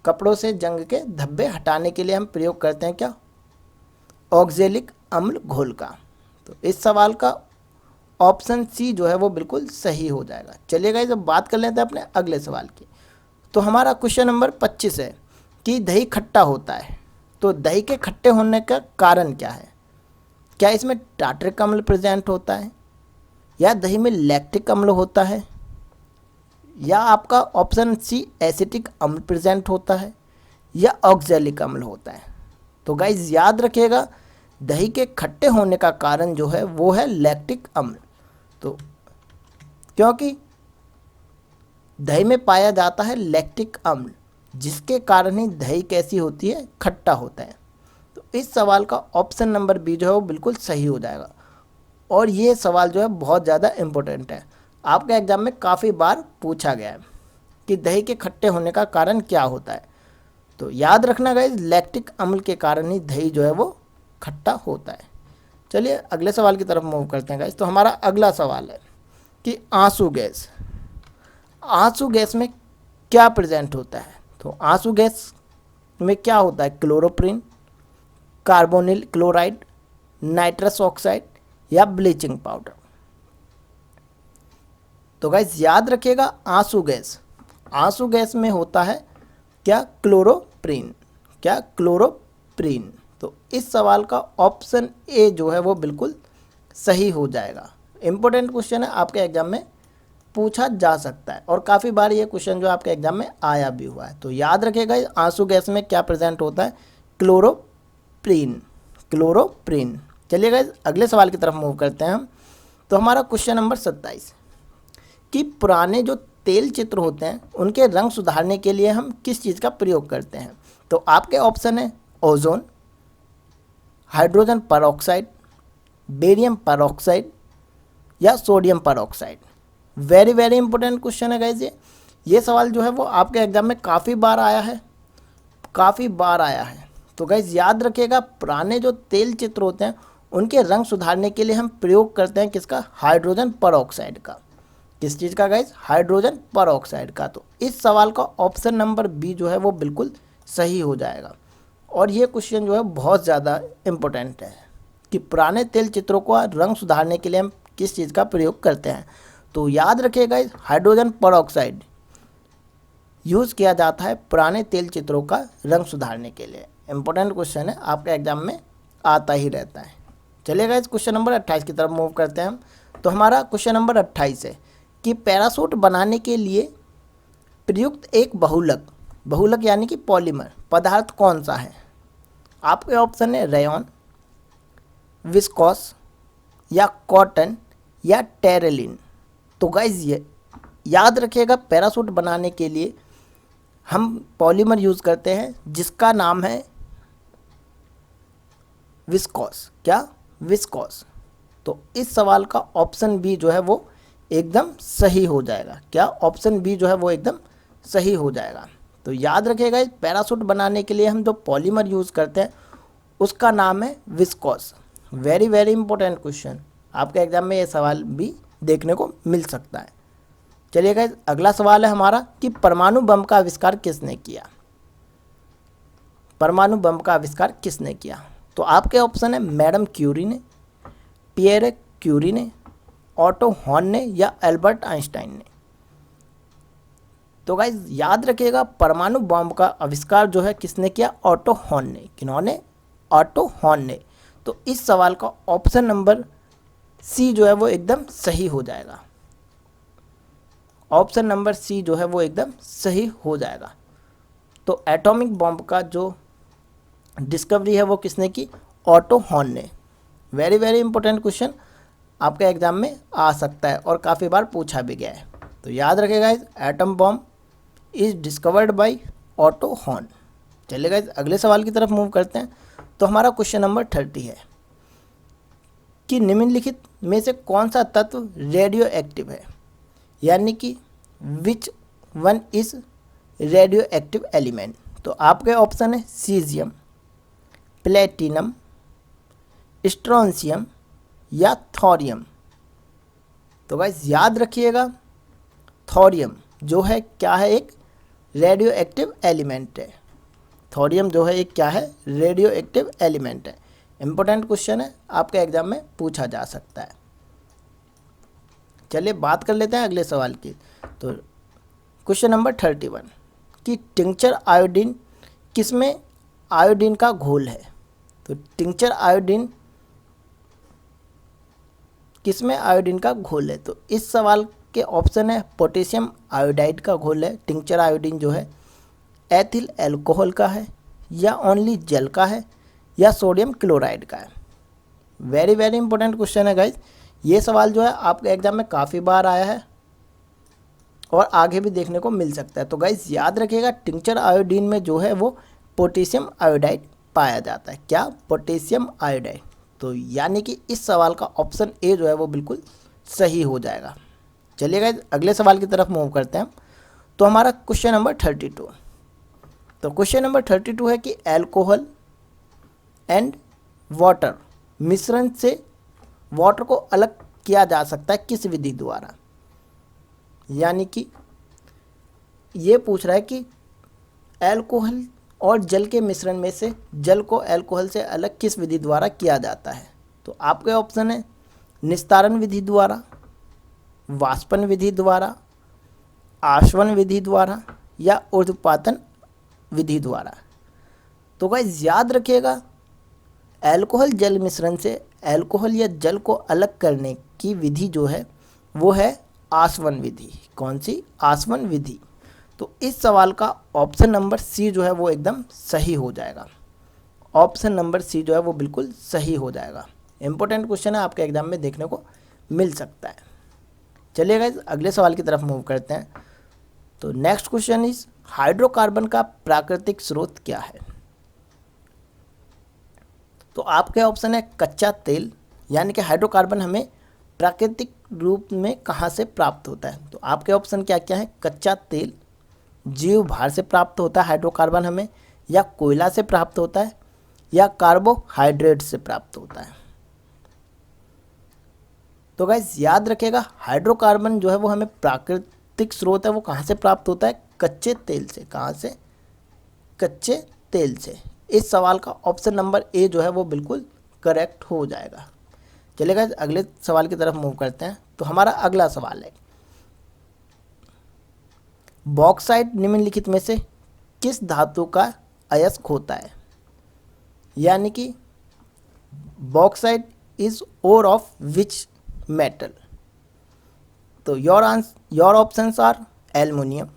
Speaker 1: कपड़ों से जंग के धब्बे हटाने के लिए हम प्रयोग करते हैं क्या, ऑक्जेलिक अम्ल घोल का। तो इस सवाल का ऑप्शन सी जो है वो बिल्कुल सही हो जाएगा। चलिए गाइस अब बात कर लेते हैं अपने अगले सवाल की। तो हमारा क्वेश्चन नंबर 25 है कि दही खट्टा होता है। तो दही के खट्टे होने का कारण क्या है। क्या इसमें टार्टरिक अम्ल प्रेजेंट होता है, या दही में लैक्टिक अम्ल होता है, या आपका ऑप्शन सी एसिटिक अम्ल प्रेजेंट होता है, या ऑक्जेलिक अम्ल होता है। तो गाइज याद रखिएगा दही के खट्टे होने का कारण जो है वो है लैक्टिक अम्ल। तो क्योंकि दही में पाया जाता है लैक्टिक अम्ल, जिसके कारण ही दही कैसी होती है, खट्टा होता है। तो इस सवाल का ऑप्शन नंबर बी जो है वो बिल्कुल सही हो जाएगा। और ये सवाल जो है बहुत ज़्यादा इम्पोर्टेंट है, आपके एग्जाम में काफ़ी बार पूछा गया है कि दही के खट्टे होने का कारण क्या होता है। तो याद रखना गाइस, लैक्टिक अम्ल के कारण ही दही जो है वो खट्टा होता है। चलिए अगले सवाल की तरफ मूव करते हैं गाइस। तो हमारा अगला सवाल है कि आंसू गैस, आंसू गैस में क्या प्रेजेंट होता है। तो आंसू गैस में क्या होता है, chloroprene, carbonyl chloride, nitrous oxide या ब्लीचिंग पाउडर। तो गाइस याद रखिएगा आंसू गैस, आंसू गैस में होता है क्या, क्लोरोप्रीन। क्या, क्लोरोप्रीन। तो इस सवाल का ऑप्शन ए जो है वो बिल्कुल सही हो जाएगा। इंपॉर्टेंट क्वेश्चन है, आपके एग्जाम में पूछा जा सकता है और काफ़ी बार ये क्वेश्चन जो आपके एग्जाम में आया भी हुआ है। तो याद रखिएगा आंसू गैस में क्या प्रेजेंट होता है, क्लोरोप्रीन, क्लोरोप्रीन। चलिए गाइस अगले सवाल की तरफ मूव करते हैं हम। तो हमारा क्वेश्चन नंबर 27 कि पुराने जो तेल चित्र होते हैं उनके रंग सुधारने के लिए हम किस चीज़ का प्रयोग करते हैं। तो आपके ऑप्शन है ozone, hydrogen peroxide, barium peroxide या sodium peroxide. Very very important question है गाइस ये सवाल जो है वो आपके एग्जाम में काफ़ी बार आया है, काफ़ी बार आया है। तो गाइस याद रखिएगा पुराने जो तेल चित्र होते हैं उनके रंग सुधारने के लिए हम प्रयोग करते हैं किसका, हाइड्रोजन परऑक्साइड का। किस चीज़ का गाइस, हाइड्रोजन परऑक्साइड का। तो इस सवाल का ऑप्शन नंबर बी जो है वो बिल्कुल सही हो जाएगा। और ये क्वेश्चन जो है बहुत ज़्यादा इम्पोर्टेंट है कि पुराने तेल चित्रों को रंग सुधारने के लिए हम किस चीज़ का प्रयोग करते हैं। तो याद रखिएगा हाइड्रोजन परऑक्साइड यूज़ किया जाता है पुराने तेल चित्रों का रंग सुधारने के लिए। इंपॉर्टेंट क्वेश्चन है, आपके एग्जाम में आता ही रहता है। चलिएगा इस क्वेश्चन नंबर 28 की तरफ मूव करते हैं हम। तो हमारा क्वेश्चन नंबर 28 है कि पैराशूट बनाने के लिए प्रयुक्त एक बहुलक, बहुलक यानी कि पॉलीमर पदार्थ कौन सा है। आपके ऑप्शन है रेयॉन, विस्कोस या कॉटन या टेरेलिन। तो गाइज ये याद रखिएगा पैराशूट बनाने के लिए हम पॉलीमर यूज़ करते हैं जिसका नाम है विस्कोस। क्या? विस्कोस। तो इस सवाल का ऑप्शन बी जो है वो एकदम सही हो जाएगा। क्या? ऑप्शन बी जो है वो एकदम सही हो जाएगा। तो याद रखिएगा, इस पैरासूट बनाने के लिए हम जो पॉलीमर यूज़ करते हैं उसका नाम है viscose. Very very important question, आपके एग्जाम में ये सवाल भी देखने को मिल सकता है। चलिए गाइस, अगला सवाल है हमारा कि परमाणु बम का आविष्कार किसने किया? परमाणु बम का आविष्कार किसने किया? तो आपके ऑप्शन है मैडम क्यूरी ने, पियर क्यूरी ने, ऑटो हॉर्न ने या एल्बर्ट आइंस्टाइन ने। तो गाइज याद रखिएगा, परमाणु बम का आविष्कार जो है किसने किया? ऑटो हॉर्न ने। किन्होंने? ऑटो हॉर्न ने। तो इस सवाल का ऑप्शन नंबर सी जो है वो एकदम सही हो जाएगा। ऑप्शन नंबर सी जो है वो एकदम सही हो जाएगा। तो एटॉमिक बॉम्ब का जो डिस्कवरी है वो किसने की? ऑटो हॉर्न ने। वेरी वेरी इंपॉर्टेंट क्वेश्चन, आपके एग्जाम में आ सकता है और काफ़ी बार पूछा भी गया है। तो याद रखिएगा, atom bomb is discovered by auto horn. चलिए गाइस, अगले सवाल की तरफ मूव करते हैं। तो हमारा क्वेश्चन नंबर 30 है कि निम्नलिखित में से कौन सा तत्व रेडियो एक्टिव है? यानी कि which one is radio active element. तो आपके ऑप्शन है सीजियम, प्लेटिनम, स्ट्रोंशियम या थोरियम। तो गाइस याद रखिएगा, थोरियम जो है क्या है? एक रेडियो एक्टिव एलिमेंट है। थोरियम जो है एक क्या है? रेडियो एक्टिव एलिमेंट है। इंपॉर्टेंट क्वेश्चन है, आपके एग्जाम में पूछा जा सकता है। चलिए बात कर लेते हैं अगले सवाल की। तो क्वेश्चन नंबर 31 कि टिंचर आयोडीन किसमें आयोडीन का घोल है? तो टिंचर आयोडीन किसमें आयोडीन का घोल है? तो इस सवाल के ऑप्शन है पोटेशियम आयोडाइड का घोल है टिंचर आयोडीन जो है, एथिल एल्कोहल का है, या ओनली जल का है, या सोडियम क्लोराइड का है। वेरी वेरी इंपॉर्टेंट क्वेश्चन है गाइज। ये सवाल जो है आपके एग्जाम में काफ़ी बार आया है और आगे भी देखने को मिल सकता है। तो गाइज याद रखिएगा, टिंचर आयोडीन में जो है वो पोटेशियम आयोडाइड पाया जाता है। क्या? Potassium iodide. तो यानी कि इस सवाल का ऑप्शन ए जो है वो बिल्कुल सही हो जाएगा। चलिए गाइज, अगले सवाल की तरफ मूव करते हैं। तो हमारा क्वेश्चन नंबर 32। तो क्वेश्चन नंबर 32 है कि एल्कोहल एंड वाटर मिश्रण से वाटर को अलग किया जा सकता है किस विधि द्वारा? यानी कि ये पूछ रहा है कि एल्कोहल और जल के मिश्रण में से जल को एल्कोहल से अलग किस विधि द्वारा किया जाता है? तो आपके ऑप्शन है निस्तारण विधि द्वारा, वाष्पन विधि द्वारा, आश्वन विधि द्वारा या ऊर्ध्वपातन विधि द्वारा। तो गाइस याद रखिएगा, एल्कोहल जल मिश्रण से एल्कोहल या जल को अलग करने की विधि जो है वो है आसवन विधि। कौन सी? आसवन विधि। तो इस सवाल का ऑप्शन नंबर सी जो है वो एकदम सही हो जाएगा। ऑप्शन नंबर सी जो है वो बिल्कुल सही हो जाएगा। इंपॉर्टेंट क्वेश्चन है, आपके एग्जाम में देखने को मिल सकता है। चलिए गाइस, अगले सवाल की तरफ मूव करते हैं। तो नेक्स्ट क्वेश्चन इज हाइड्रोकार्बन का प्राकृतिक स्रोत क्या है? तो आपके ऑप्शन है कच्चा तेल, यानी कि हाइड्रोकार्बन हमें प्राकृतिक रूप में कहाँ से प्राप्त होता है? तो आपके ऑप्शन क्या क्या है? कच्चा तेल, जीव भार से प्राप्त होता है हाइड्रोकार्बन हमें, या कोयला से प्राप्त होता है, या कार्बोहाइड्रेट से प्राप्त होता है। तो गाइस याद रखिएगा, हाइड्रोकार्बन जो है वो हमें प्राकृतिक स्रोत है वो कहाँ से प्राप्त होता है? कच्चे तेल से। कहाँ से? कच्चे तेल से। इस सवाल का ऑप्शन नंबर ए जो है वो बिल्कुल करेक्ट हो जाएगा। चलिए गाइस, अगले सवाल की तरफ मूव करते हैं। तो हमारा अगला सवाल है बॉक्साइट निम्नलिखित में से किस धातु का अयस्क होता है? यानी कि bauxite is ore of which metal? तो your options are aluminium,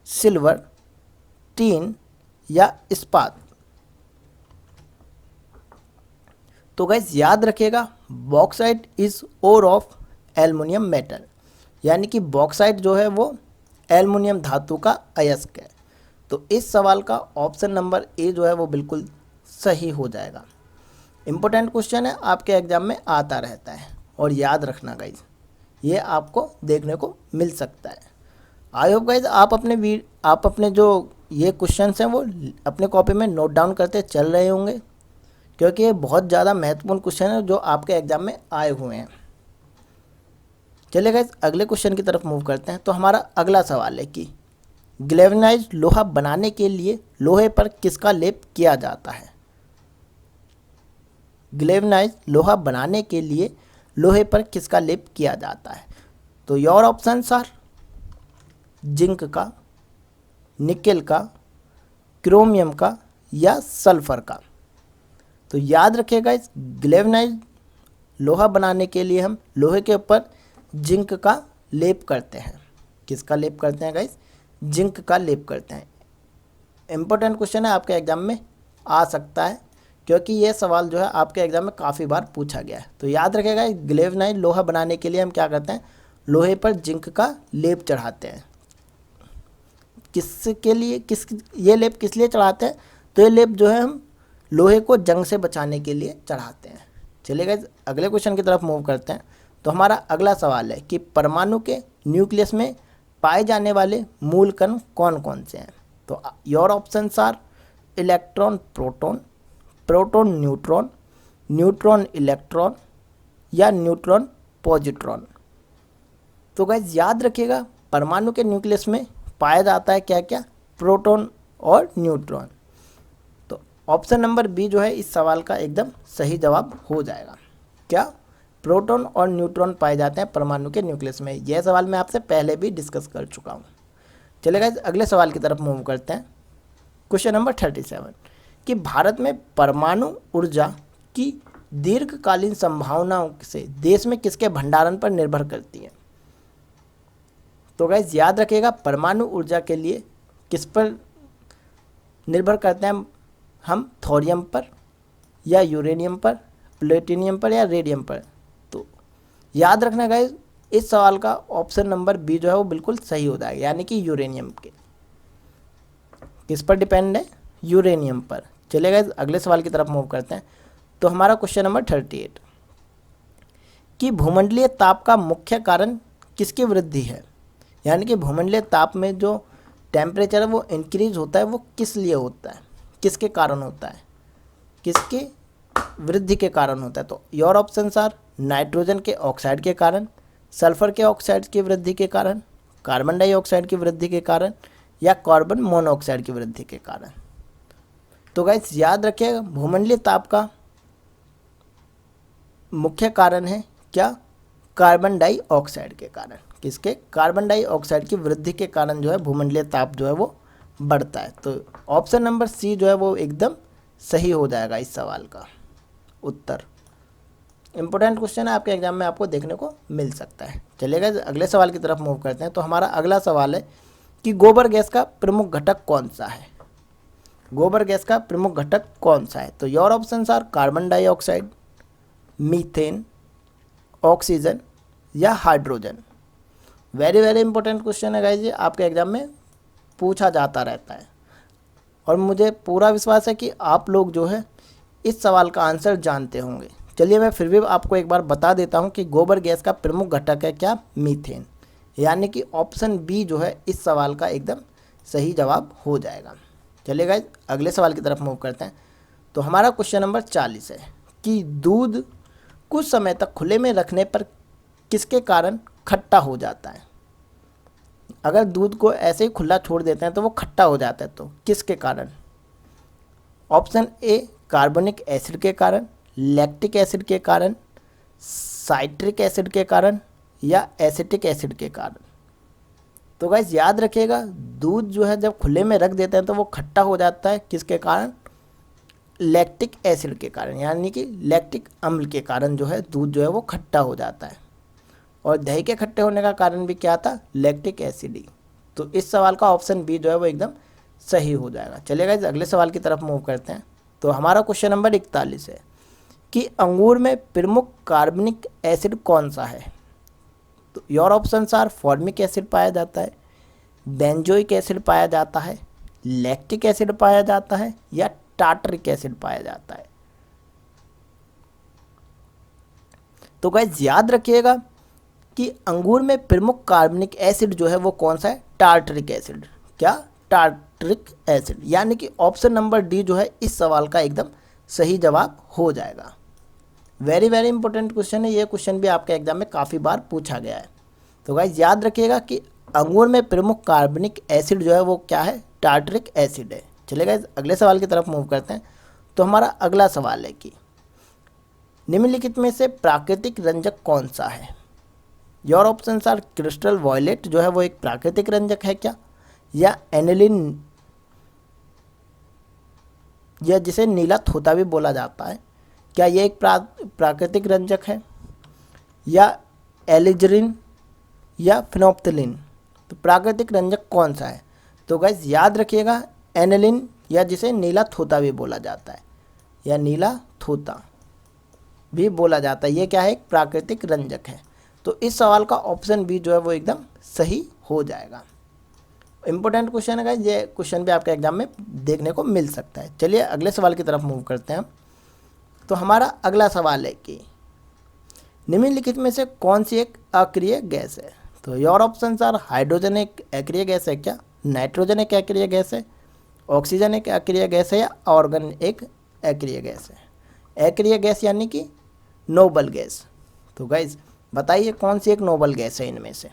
Speaker 1: silver, tin या इस्पात। तो गाइस याद रखिएगा, bauxite is ore of aluminium metal, यानी कि बॉक्साइट जो है वो एल्युमिनियम धातु का अयस्क है। तो इस सवाल का ऑप्शन नंबर ए जो है वो बिल्कुल सही हो जाएगा। इम्पोर्टेंट क्वेश्चन है, आपके एग्जाम में आता रहता है और याद रखना गाइज, ये आपको देखने को मिल सकता है। आई होप गाइज आप अपने जो ये क्वेश्चंस हैं वो अपने कॉपी में नोट डाउन करते चल रहे होंगे, क्योंकि ये बहुत ज़्यादा महत्वपूर्ण क्वेश्चन है जो आपके एग्जाम में आए हुए हैं। चलिए गाइज अगले क्वेश्चन की तरफ मूव करते हैं। तो हमारा अगला सवाल है कि गैल्वेनाइज्ड लोहा बनाने के लिए लोहे पर किसका लेप किया जाता है। गैल्वेनाइज्ड लोहा बनाने के लिए लोहे पर किसका लेप किया जाता है। तो योर ऑप्शंस आर जिंक का, निकेल का, क्रोमियम का या सल्फर का। तो याद रखिएगा, इस गैल्वेनाइज्ड लोहा बनाने के लिए हम लोहे के ऊपर जिंक का लेप करते हैं। किसका लेप करते हैं गाइस? जिंक का लेप करते हैं। इम्पोर्टेंट क्वेश्चन है, आपके एग्जाम में आ सकता है, क्योंकि ये सवाल जो है आपके एग्जाम में काफ़ी बार पूछा गया है। तो याद रखिएगा, गैल्वेनाइज्ड लोहा बनाने के लिए हम क्या करते हैं, लोहे पर जिंक का लेप चढ़ाते हैं। किसके लिए, ये लेप किस लिए चढ़ाते हैं? तो ये लेप जो है हम लोहे को जंग से बचाने के लिए चढ़ाते हैं। चलिए गाइस अगले क्वेश्चन की तरफ मूव करते हैं। तो हमारा अगला सवाल है कि परमाणु के न्यूक्लियस में पाए जाने वाले मूल कण कौन कौन से हैं। तो your options are electron proton, proton neutron, neutron electron या न्यूट्रॉन पॉजिट्रॉन। तो गाइस याद रखिएगा, परमाणु के न्यूक्लियस में पाया जाता है क्या क्या, प्रोटॉन और न्यूट्रॉन। तो ऑप्शन नंबर बी जो है इस सवाल का एकदम सही जवाब हो जाएगा। क्या? प्रोटॉन और न्यूट्रॉन पाए जाते हैं परमाणु के न्यूक्लियस में। यह सवाल मैं आपसे पहले भी डिस्कस कर चुका हूँ। चलिए गाइस अगले सवाल की तरफ मूव करते हैं। क्वेश्चन नंबर 37 कि भारत में परमाणु ऊर्जा की दीर्घकालीन संभावनाओं से देश में किसके भंडारण पर निर्भर करती है। तो गाइस याद रखिएगा, परमाणु ऊर्जा के लिए किस पर निर्भर करते हैं हम, थोरियम पर या यूरेनियम पर, प्लेटिनियम पर या रेडियम पर। तो याद रखना गाइस, इस सवाल का ऑप्शन नंबर बी जो है वो बिल्कुल सही हो जाएगा, यानी कि यूरेनियम के। किस पर डिपेंड है? यूरेनियम पर। चलिए गाइस अगले सवाल की तरफ मूव करते हैं। तो हमारा क्वेश्चन नंबर 38 कि भूमंडलीय ताप का मुख्य कारण किसकी वृद्धि है। यानी कि भूमंडलीय ताप में जो टेम्परेचर है वो इंक्रीज होता है, वो किस लिए होता है, किसके कारण होता है, किसके वृद्धि के कारण होता है। तो योर ऑप्शंस आर नाइट्रोजन के ऑक्साइड के कारण, सल्फर के ऑक्साइड की वृद्धि के कारण, कार्बन डाइऑक्साइड की वृद्धि के कारण या कार्बन मोनोऑक्साइड की वृद्धि के कारण। तो गाइस याद रखिएगा, भूमंडलीय ताप का मुख्य कारण है क्या, कार्बन डाइऑक्साइड के कारण। किसके? कार्बन डाइऑक्साइड की वृद्धि के कारण जो है भूमंडलीय ताप जो है वो बढ़ता है। तो ऑप्शन नंबर सी जो है वो एकदम सही हो जाएगा इस सवाल का उत्तर। इंपॉर्टेंट क्वेश्चन है, आपके एग्जाम में आपको देखने को मिल सकता है। चलिएगा अगले सवाल की तरफ मूव करते हैं। तो हमारा अगला सवाल है कि गोबर गैस का प्रमुख घटक कौन सा है। गोबर गैस का प्रमुख घटक कौन सा है। तो your options are carbon dioxide, methane, oxygen या hydrogen. Very very important question है गाइस, ये आपके एग्जाम में पूछा जाता रहता है और मुझे पूरा विश्वास है कि आप लोग जो है इस सवाल का आंसर जानते होंगे। चलिए मैं फिर भी आपको एक बार बता देता हूं कि गोबर गैस का प्रमुख घटक है क्या, मीथेन। यानी कि ऑप्शन बी जो है इस सवाल का एकदम सही जवाब हो जाएगा। चलिए गाइस अगले सवाल की तरफ मूव करते हैं। तो हमारा क्वेश्चन नंबर 40 है कि दूध कुछ समय तक खुले में रखने पर किसके कारण खट्टा हो जाता है। अगर दूध को ऐसे ही खुला छोड़ देते हैं तो वो खट्टा हो जाता है, तो किसके कारण। ऑप्शन ए कार्बोनिक एसिड के कारण, लैक्टिक एसिड के कारण, साइट्रिक एसिड के कारण या एसिटिक एसिड के कारण। तो गाइस याद रखिएगा, दूध जो है जब खुले में रख देते हैं तो वो खट्टा हो जाता है, किसके कारण, लैक्टिक एसिड के कारण, यानी कि लैक्टिक अम्ल के कारण जो है दूध जो है वो खट्टा हो जाता है। और दही के खट्टे होने का कारण भी क्या था, लैक्टिक एसिड ही। तो इस सवाल का ऑप्शन बी जो है वो एकदम सही हो जाएगा। चलिए गाइस अगले सवाल की तरफ मूव करते हैं। तो हमारा क्वेश्चन नंबर 41 है कि अंगूर में प्रमुख कार्बनिक एसिड कौन सा है। तो your options are formic acid पाया जाता है, बेंजोइक एसिड पाया जाता है, लैक्टिक एसिड पाया जाता है या टार्टरिक एसिड पाया जाता है। तो गाइस याद रखिएगा कि अंगूर में प्रमुख कार्बनिक एसिड जो है वो कौन सा है, टार्टरिक एसिड। क्या, टार्टरिक एसिड, यानी कि ऑप्शन नंबर डी जो है इस सवाल का एकदम सही जवाब हो जाएगा। वेरी वेरी इंपॉर्टेंट क्वेश्चन है, ये क्वेश्चन भी आपके एग्जाम में काफ़ी बार पूछा गया है। तो गाइस याद रखिएगा कि अंगूर में प्रमुख कार्बनिक एसिड जो है वो क्या है, टार्टरिक एसिड है। चलिए गाइस अगले सवाल की तरफ मूव करते हैं। तो हमारा अगला सवाल है कि निम्नलिखित में से प्राकृतिक रंजक कौन सा है। Your options are crystal violet जो है वो एक प्राकृतिक रंजक है क्या, या एनिलिन या जिसे नीला थोता भी बोला जाता है, क्या ये एक प्राकृतिक रंजक है, या एलिजरिन या फिनोप्थिलिन। तो प्राकृतिक रंजक कौन सा है। तो गाइस याद रखिएगा एनिलिन या जिसे नीला थोता भी बोला जाता है, या नीला थोता भी बोला जाता है, ये क्या है, एक प्राकृतिक रंजक है। तो इस सवाल का ऑप्शन बी जो है वो एकदम सही हो जाएगा। इंपॉर्टेंट क्वेश्चन है गाइस, ये क्वेश्चन भी आपके एग्जाम में देखने को मिल सकता है। चलिए अगले सवाल की तरफ मूव करते हैं हम। तो हमारा अगला सवाल है कि निम्नलिखित में से कौन सी एक अक्रिय गैस है। तो योर ऑप्शंस आर हाइड्रोजन एक अक्रिय गैस है क्या, नाइट्रोजन एक अक्रिय गैस है, ऑक्सीजन एक अक्रिय गैस है, या ऑर्गन एक अक्रिय गैस है। अक्रिय गैस यानी कि नोबल गैस। तो गाइस बताइए कौन सी एक नोबल गैस है इनमें से।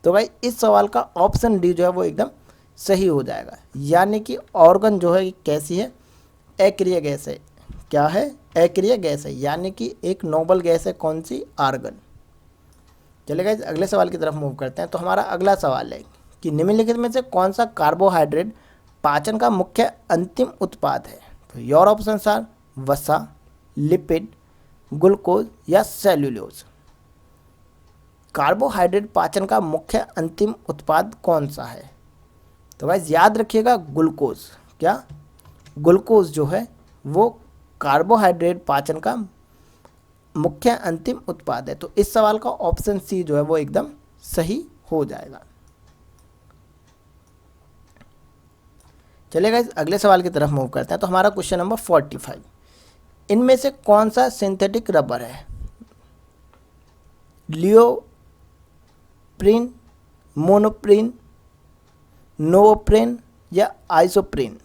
Speaker 1: तो गाइस इस सवाल का ऑप्शन डी जो है वो एकदम सही हो जाएगा, यानी कि ऑर्गन जो है कैसी है, अक्रिय गैस है। क्या है, अक्रिय गैस है, यानी कि एक नोबल गैस है कौन सी, आर्गन। चलिए गाइस अगले सवाल की तरफ मूव करते हैं। तो हमारा अगला सवाल है कि निम्नलिखित में से कौन सा कार्बोहाइड्रेट पाचन का मुख्य अंतिम उत्पाद है। तो योर ऑप्शंस आर वसा, लिपिड, ग्लूकोज या सेल्यूलोज। कार्बोहाइड्रेट पाचन का मुख्य अंतिम उत्पाद कौन सा है। तो गाइस याद रखिएगा ग्लूकोज। क्या, ग्लूकोज जो है वो कार्बोहाइड्रेट पाचन का मुख्य अंतिम उत्पाद है। तो इस सवाल का ऑप्शन सी जो है वो एकदम सही हो जाएगा। चलिए गाइस अगले सवाल की तरफ मूव करते हैं। तो हमारा क्वेश्चन नंबर 45, इनमें से कौन सा सिंथेटिक रबर है, लियोप्रिन, मोनोप्रिन, नोवोप्रिन या आइसोप्रिन।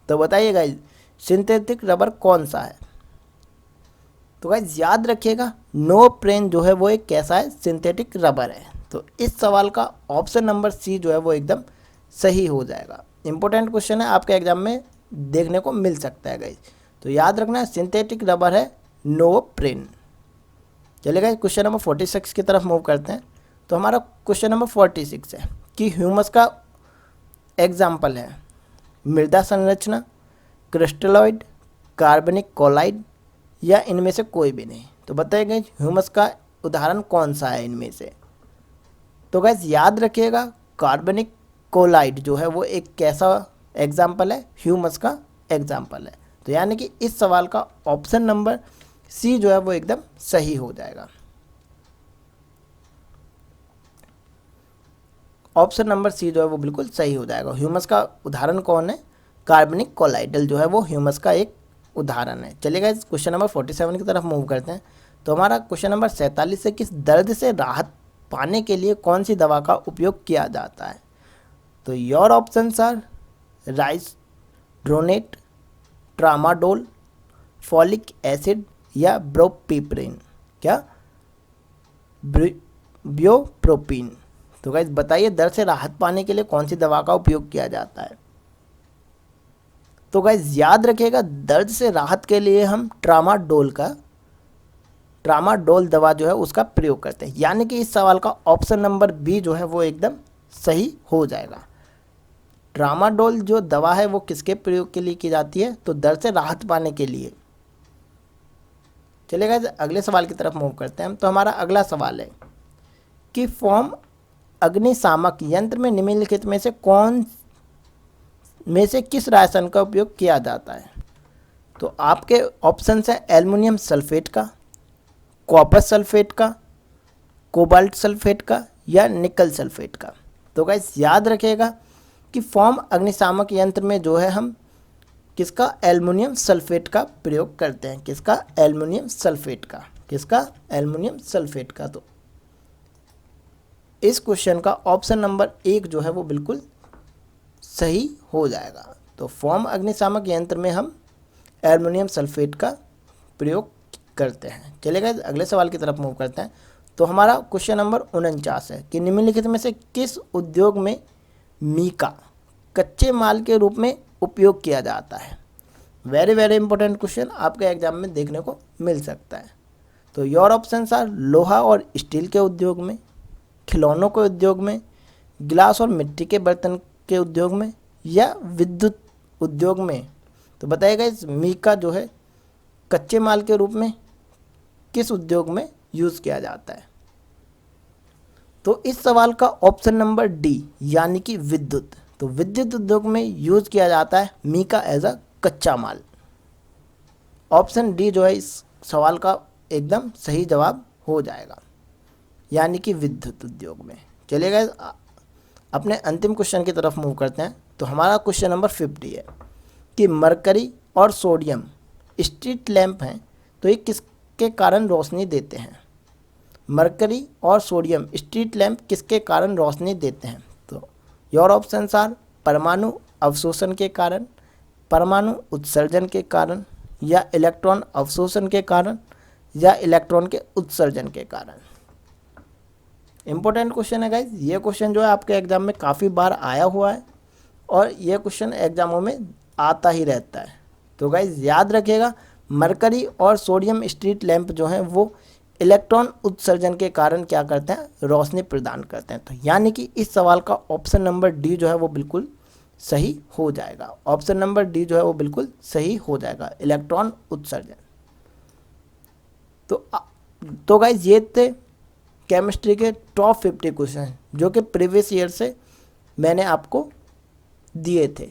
Speaker 1: तो बताइए गाइस सिंथेटिक रबर कौन सा है। तो गाइस याद रखिएगा नोवोप्रिन जो है वो एक कैसा है, सिंथेटिक रबर है। तो इस सवाल का ऑप्शन नंबर सी जो है वो एकदम सही हो जाएगा। इंपॉर्टेंट क्वेश्चन है, आपके एग्जाम में देखने को मिल सकता है गाइस। तो याद रखना सिंथेटिक रबर है नोवोप्रिन। चलिए गाइस क्वेश्चन नंबर 46 की तरफ मूव करते हैं। तो हमारा क्वेश्चन नंबर 46 है कि ह्यूमस का एग्जाम्पल है मृदा संरचना, क्रिस्टलॉइड, कार्बनिक कोलाइड या इनमें से कोई भी नहीं। तो बताइए गाइस ह्यूमस का उदाहरण कौन सा है इनमें से। तो गाइस याद रखिएगा कार्बनिक कोलाइड जो है वो एक कैसा एग्जाम्पल है, ह्यूमस का एग्जाम्पल है। तो यानी कि इस सवाल का ऑप्शन नंबर सी जो है वो एकदम सही हो जाएगा। ऑप्शन नंबर सी जो है वो बिल्कुल सही हो जाएगा। ह्यूमस का उदाहरण कौन है, कार्बनिक कोलाइडल जो है वो ह्यूमस का एक उदाहरण है। चलिएगा इस क्वेश्चन नंबर 47 की तरफ मूव करते हैं। तो हमारा क्वेश्चन नंबर 47 है किस दर्द से राहत पाने के लिए कौन सी दवा का उपयोग किया जाता है। तो your options are risedronate, tramadol, folic acid या ब्रोपीप्रिन। क्या, ब्योप्रोपिन। तो गाइस बताइए दर्द से राहत पाने के लिए कौन सी दवा का उपयोग किया जाता है। तो गाइस याद रखिएगा दर्द से राहत के लिए हम ट्रामाडोल दवा जो है उसका प्रयोग करते हैं। यानी कि इस सवाल का ऑप्शन नंबर बी जो है वो एकदम सही हो जाएगा। ट्रामाडोल जो दवा है वो किसके प्रयोग के लिए की जाती है, तो दर्द से राहत पाने के लिए। चलिए गाइस अगले सवाल की तरफ मूव करते हैं हम। तो हमारा अगला सवाल है कि फॉर्म अग्निशामक यंत्र में निम्नलिखित में से किस रासायन का उपयोग किया जाता है। तो आपके ऑप्शन है एल्युमिनियम सल्फेट का, कॉपर सल्फेट का, कोबाल्ट सल्फेट का या निकल सल्फेट का। तो गाइस याद रखिएगा कि फॉर्म अग्निशामक यंत्र में जो है हम किसका, एल्युमिनियम सल्फेट का प्रयोग करते हैं। किसका, एल्युमिनियम सल्फेट का। किसका? एल्युमिनियम सल्फेट का। तो इस क्वेश्चन का ऑप्शन नंबर 1 जो है वो बिल्कुल सही हो जाएगा। तो फॉर्म अग्निशामक यंत्र में हम एल्युमिनियम सल्फेट का प्रयोग करते हैं। चलिएगा अगले सवाल की तरफ मूव करते हैं। तो हमारा क्वेश्चन नंबर 49 है कि निम्नलिखित में से किस उद्योग में मीका कच्चे माल के रूप में उपयोग किया जाता है? वेरी वेरी इंपॉर्टेंट क्वेश्चन आपके एग्जाम में देखने को मिल सकता है। तो योर ऑप्शंस आर लोहा और स्टील के उद्योग में, खिलौनों के उद्योग में, गिलास और मिट्टी के बर्तन के उद्योग में, या विद्युत उद्योग में। तो बताइएगा इस मीका जो है कच्चे माल के रूप में किस उद्योग में यूज़ किया जाता है? तो इस सवाल का ऑप्शन नंबर डी यानी कि विद्युत। तो विद्युत उद्योग में यूज़ किया जाता है मीका एज अ कच्चा माल। ऑप्शन डी जो है इस सवाल का एकदम सही जवाब हो जाएगा, यानी कि विद्युत उद्योग में। चलिएगा अपने अंतिम क्वेश्चन की तरफ मूव करते हैं। तो हमारा क्वेश्चन नंबर 50 है कि मरकरी और सोडियम स्ट्रीट लैंप हैं, तो ये किसके कारण रोशनी देते हैं? मरकरी और सोडियम स्ट्रीट लैंप किसके कारण रोशनी देते हैं? तो योर ऑप्शंस आर परमाणु अवशोषण के कारण, परमाणु उत्सर्जन के कारण, या इलेक्ट्रॉन अवशोषण के कारण, या इलेक्ट्रॉन के उत्सर्जन के कारण। इंपॉर्टेंट क्वेश्चन है गाइज। ये क्वेश्चन जो है आपके एग्जाम में काफ़ी बार आया हुआ है और ये क्वेश्चन एग्जामों में आता ही रहता है। तो गाइज याद रखिएगा, मरकरी और सोडियम स्ट्रीट लैंप जो हैं वो इलेक्ट्रॉन उत्सर्जन के कारण क्या करते हैं? रोशनी प्रदान करते हैं। तो यानी कि इस सवाल का ऑप्शन नंबर डी जो है वो बिल्कुल सही हो जाएगा। ऑप्शन नंबर डी जो है वो बिल्कुल सही हो जाएगा, इलेक्ट्रॉन उत्सर्जन। तो गाइज ये थे केमिस्ट्री के टॉप 50 क्वेश्चन जो कि प्रीवियस ईयर से मैंने आपको दिए थे।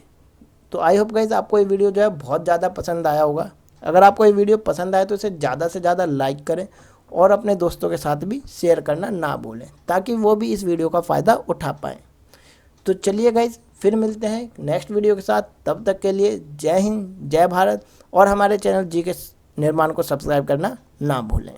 Speaker 1: तो आई होप गाइज आपको ये वीडियो जो है बहुत ज़्यादा पसंद आया होगा। अगर आपको ये वीडियो पसंद आए तो इसे ज़्यादा से ज़्यादा लाइक करें और अपने दोस्तों के साथ भी शेयर करना ना भूलें, ताकि वो भी इस वीडियो का फ़ायदा उठा पाएँ। तो चलिए गाइज फिर मिलते हैं नेक्स्ट वीडियो के साथ। तब तक के लिए जय हिंद, जय भारत, और हमारे चैनल जी के निर्माण को सब्सक्राइब करना ना भूलें।